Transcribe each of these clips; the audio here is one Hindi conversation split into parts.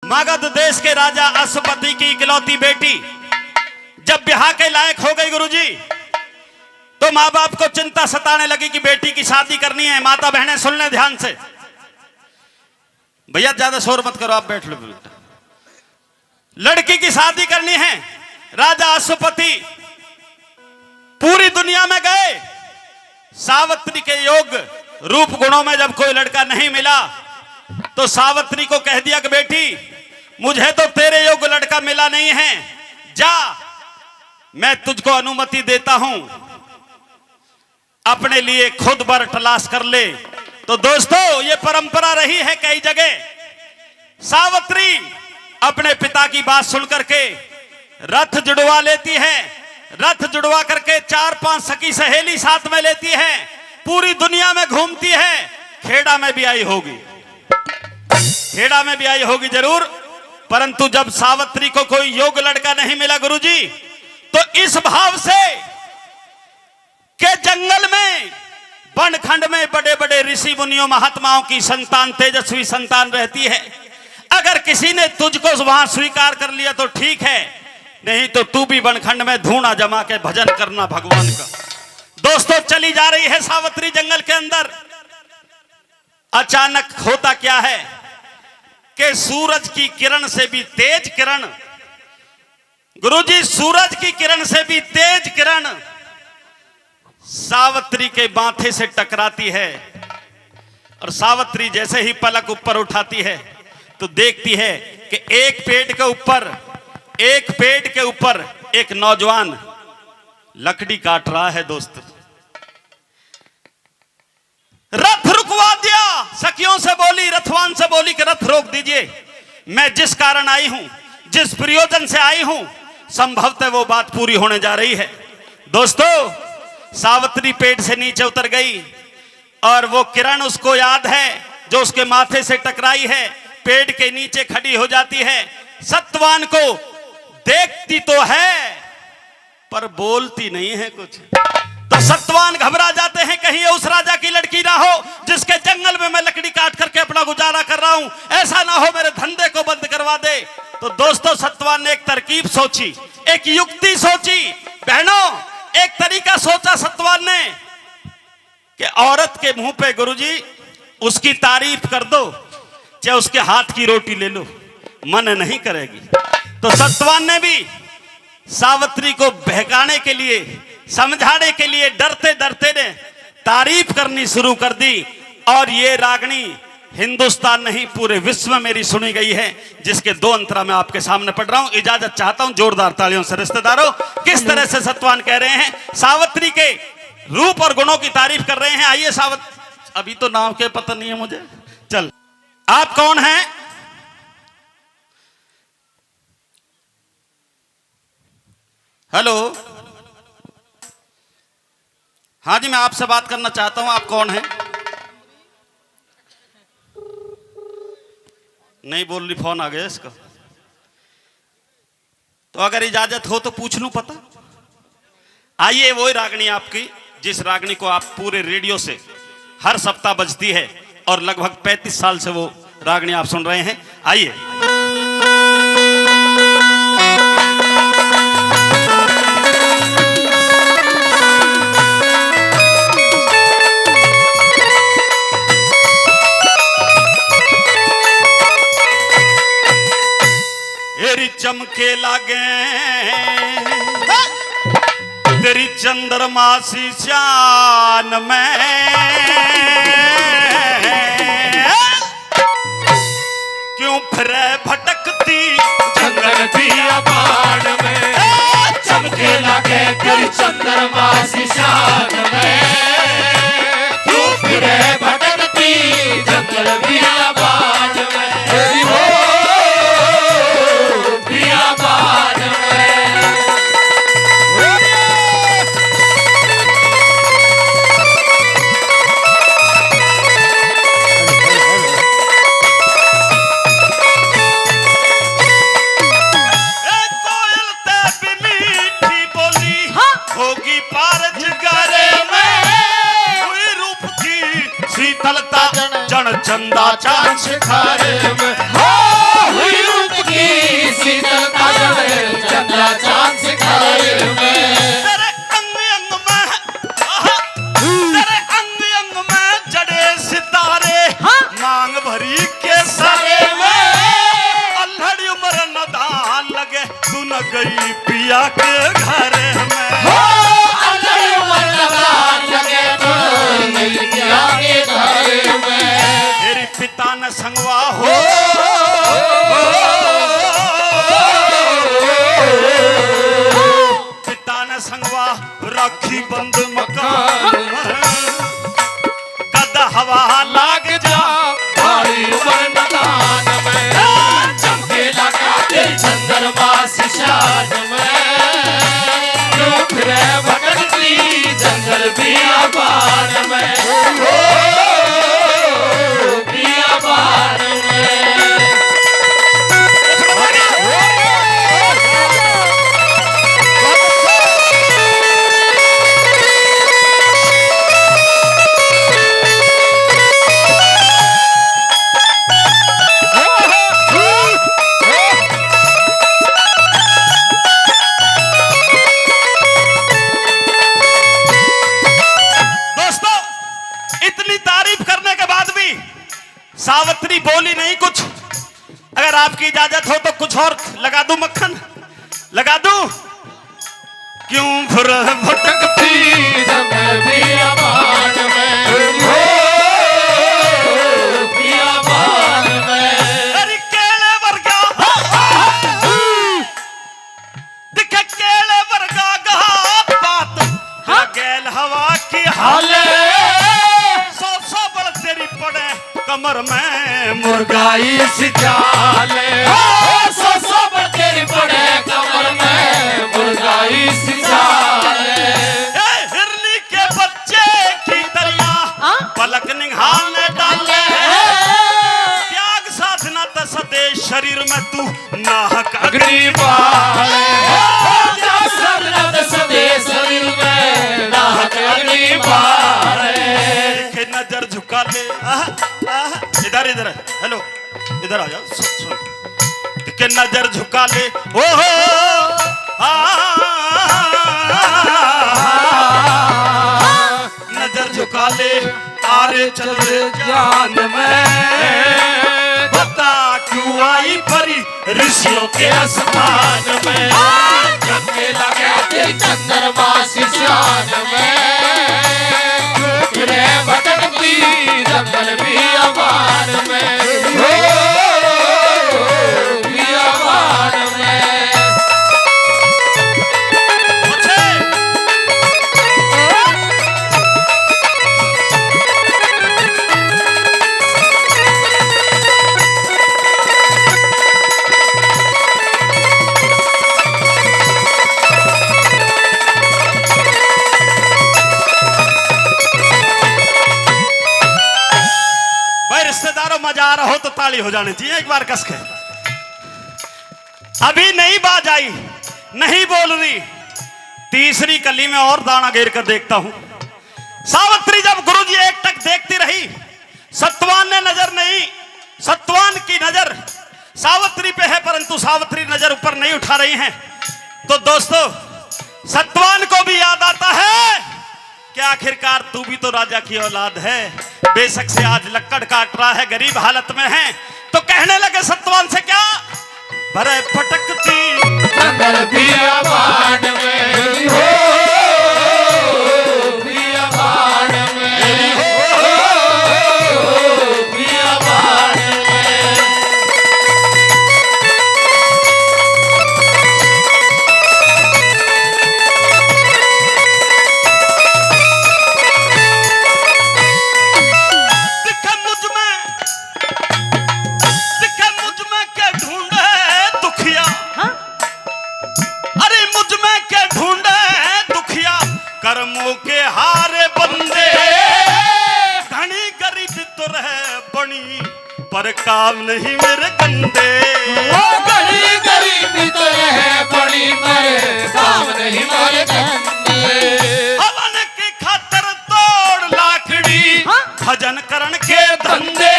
मगध देश के राजा अश्वपति की इकलौती बेटी जब ब्याह के लायक हो गई गुरुजी, तो माँ बाप को चिंता सताने लगी कि बेटी की शादी करनी है। माता बहनें सुन लें ध्यान से, भैया ज्यादा शोर मत करो, आप बैठ लो। लड़की की शादी करनी है। राजा अश्वपति पूरी दुनिया में गए, सावित्री के योग्य रूप गुणों में जब कोई लड़का नहीं मिला तो सावित्री को कह दिया कि बेटी मुझे तो तेरे योग्य लड़का मिला नहीं है, जा मैं तुझको अनुमति देता हूं, अपने लिए खुद वर तलाश कर ले। तो दोस्तों ये परंपरा रही है कई जगह। सावित्री अपने पिता की बात सुन करके रथ जुड़वा लेती है। रथ जुड़वा करके 4-5 सखी सहेली साथ में लेती है, पूरी दुनिया में घूमती है। खेड़ा में भी आई होगी, खेड़ा में भी आई होगी जरूर। परंतु जब सावित्री को कोई योग्य लड़का नहीं मिला गुरुजी, तो इस भाव से के जंगल में वनखंड में बड़े बड़े ऋषि मुनियों महात्माओं की संतान, तेजस्वी संतान रहती है। अगर किसी ने तुझको वहां स्वीकार कर लिया तो ठीक है, नहीं तो तू भी वनखंड में धूना जमा के भजन करना भगवान का। दोस्तों चली जा रही है सावित्री जंगल के अंदर। अचानक होता क्या है कि सूरज की किरण से भी तेज किरण, गुरुजी सूरज की किरण से भी तेज किरण सावित्री के माथे से टकराती है। और सावित्री जैसे ही पलक ऊपर उठाती है तो देखती है कि एक पेड़ के ऊपर एक नौजवान लकड़ी काट रहा है। दोस्त रथ रुकवा दिया, सखियों से बोली, रथवान से बोली कि रथ रोक दीजिए, मैं जिस कारण आई हूं, जिस प्रयोजन से आई हूं, संभवतः वो बात पूरी होने जा रही है। दोस्तों सावित्री पेड़ से नीचे उतर गई और वो किरण उसको याद है जो उसके माथे से टकराई है, पेड़ के नीचे खड़ी हो जाती है। सत्यवान को देखती तो है पर बोलती नहीं है कुछ। तो सत्यवान घबरा जाते हैं, कहीं उस राजा की लड़की ना हो जिसके जंगल में मैं लकड़ी काट करके अपना गुजारा कर रहा हूं, ऐसा ना हो मेरे धंधे को बंद करवा दे। तो दोस्तों सत्यवान ने एक तरकीब सोची, एक युक्ति सोची। बहनों एक तरीका सोचा सत्यवान ने कि औरत के मुंह पे गुरुजी उसकी तारीफ कर दो, चाहे उसके हाथ की रोटी ले लो, मन नहीं करेगी। तो सत्यवान ने भी सावित्री को बहकाने के लिए, समझाने के लिए डरते डरते ने तारीफ करनी शुरू कर दी। और ये रागनी हिंदुस्तान नहीं पूरे विश्व में मेरी सुनी गई है, जिसके 2 अंतरा मैं आपके सामने पढ़ रहा हूं। इजाजत चाहता हूं जोरदार तालियों से। रिश्तेदारों किस तरह से सत्यवान कह रहे हैं, सावित्री के रूप और गुणों की तारीफ कर रहे हैं। आइए अभी तो नाम के पता नहीं है मुझे। चल आप कौन हैं? हेलो, हाँ जी मैं आपसे बात करना चाहता हूं, आप कौन हैं? नहीं बोल रही, फोन आ गया इसका। तो अगर इजाजत हो तो पूछ लूं पता। आइए वही रागनी आपकी, जिस रागनी को आप पूरे रेडियो से हर सप्ताह बजती है और लगभग 35 साल से वो रागनी आप सुन रहे हैं। आइए चमके लागे तेरी चंद्रमा सी शान में, क्यों फिरे भटकती जंगल बियाबान में, चमके लागे तेरी चंद्रमा सी शान में, क्यों फिरे भटकती जंगल बियाबान में, तेरी हो बियाबान में। शीतलता जन चंदा चांद शिखारे में हो हुई गई पिया के घर में। अगर मन लगे तो गई पिया के घर में। तेरी पिता न संगवा हो पिता न संगवा राखी बंद मकान कद हवा लाग जा भारी वरदान में। चमके लगा तेरी चंद्रमा शान में। क्यों फिरे भटकती जंगल बियाबान में। बियाबान में। सावित्री बोली नहीं कुछ। अगर आपकी इजाजत हो तो कुछ और लगा दूं मक्खन, लगा दूं। क्यों फिर भटकती जंगल बियाबान में। बियाबान में। अरे केले वर्गा दिखे केले वर्गा गहा बात गैल हवा की हाले। सौ बड़ तेरी पड़े कमर में मुर्गाई सिजाले। सौ बड़ तेरी पड़े कमर में मुर्गाई सिजाले। हिरनी के बच्चे की दरिया पलक निहालने डाले। त्याग साधना तसदे शरीर में तू नाहक अग्नि बाले। त्याग साधना तसदे शरीर में नाहक अग्नि बाले। नजर झुका ले इधर इधर हेलो इधर आ जा सुन के नजर झुका ले ओ नजर झुका ले आरे चल रे जान में। बता क्यों आई परी ऋषियों के आसमान में। चमके लगे तेरी चंद्रमा शान में। फिरे भटकती जंगल बियाबान में। बियाबान में। रिश्तेदारों मजा आ रहा हो तो ताली हो जानी चाहिए एक बार कस के। अभी नहीं बाज आई, नहीं बोल रही। तीसरी कली में और दाना घेर कर देखता हूं। सावित्री जब गुरुजी एकटक देखती रही, सत्वान ने नजर नहीं, सत्वान की नजर सावित्री पे है, परंतु सावित्री नजर ऊपर नहीं उठा रही हैं। तो दोस्तों सत्वान को भी याद आता है कि आखिरकार तू भी तो राजा की औलाद है। बेशक से आज लक्कड़ काट रहा है, गरीब हालत में है, तो कहने लगे सत्वान से क्या भरे भटकती जंगल बियाबान में। बियाबान में। बियाबान में। कर्मों के हारे बंदे घनी गरीबी तो रहे बनी पर काम नहीं मेरे कंधे। घनी गरीबी तो रहे बनी पर काम नहीं मेरे कंधे। हवन की खातर तोड़ लाकड़ी भजन करण के धंधे।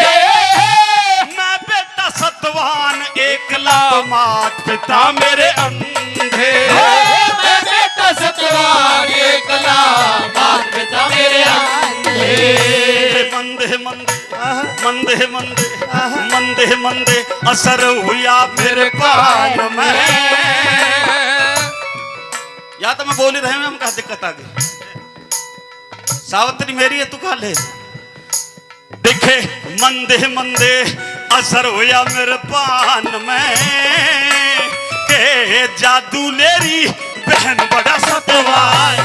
मैं बेटा सतवान एकला मात पिता मेरे अंधे। मैं बेटा सतवान एकला मात पिता मेरे अंधे। मंदे मंदे मंदे मंदे मंदे मंदे असर हुआ मेरे कान में। या तो मैं बोल ही रहे हैं, हम कहा दिक्कत आ गई। सावित्री मेरी है, तू कहा ले। देखे मंदे मंदे असर होया मेरे पान में, के जादू लेरी बहन बड़ा सतवान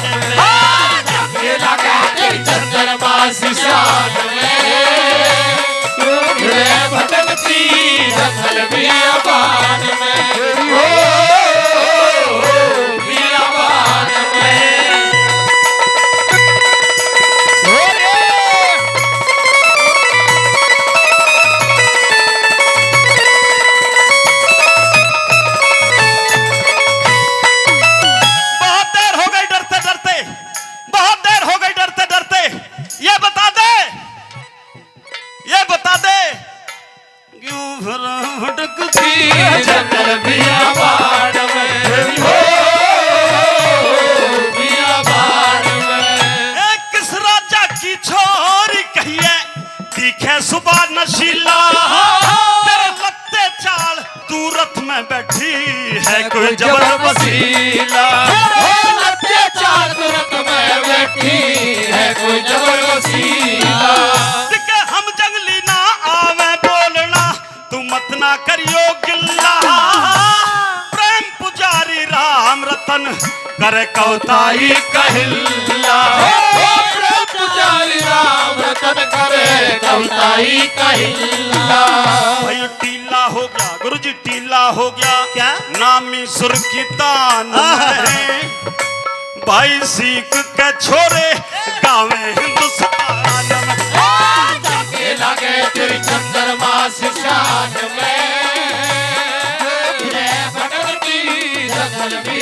ये लगा तेरी चंद्रमा शान में, रे भटकती जंगल बियाबान में, हो बियाबान में। भटकती जंगल बियाबान में, हो बियाबान में। किस राजा की छोरी कहिए दिखे सुबह नशीला, तेरे लगते चाल तू रथ में बैठी है कोई जबर वसीला, लगते चाल तू रथ में बैठी है कोई जबर वसीला। दिखे हम जंगली ना आवे बोलना, तू मत ना करियो गिल्ला, प्रेम पुजारी राम रतन करे कौताई कहिल्ला, प्रेम पुजारी राम रतन करे कौताई कहिल्ला। भाई टीला हो गया गुरुजी, टीला हो गया क्या नामी सुर की तान में, भाई सीख के छोरे गावे हिंदुस्तान में, लगे तेरी चंद्रमा शान में, भटकती जंगल भी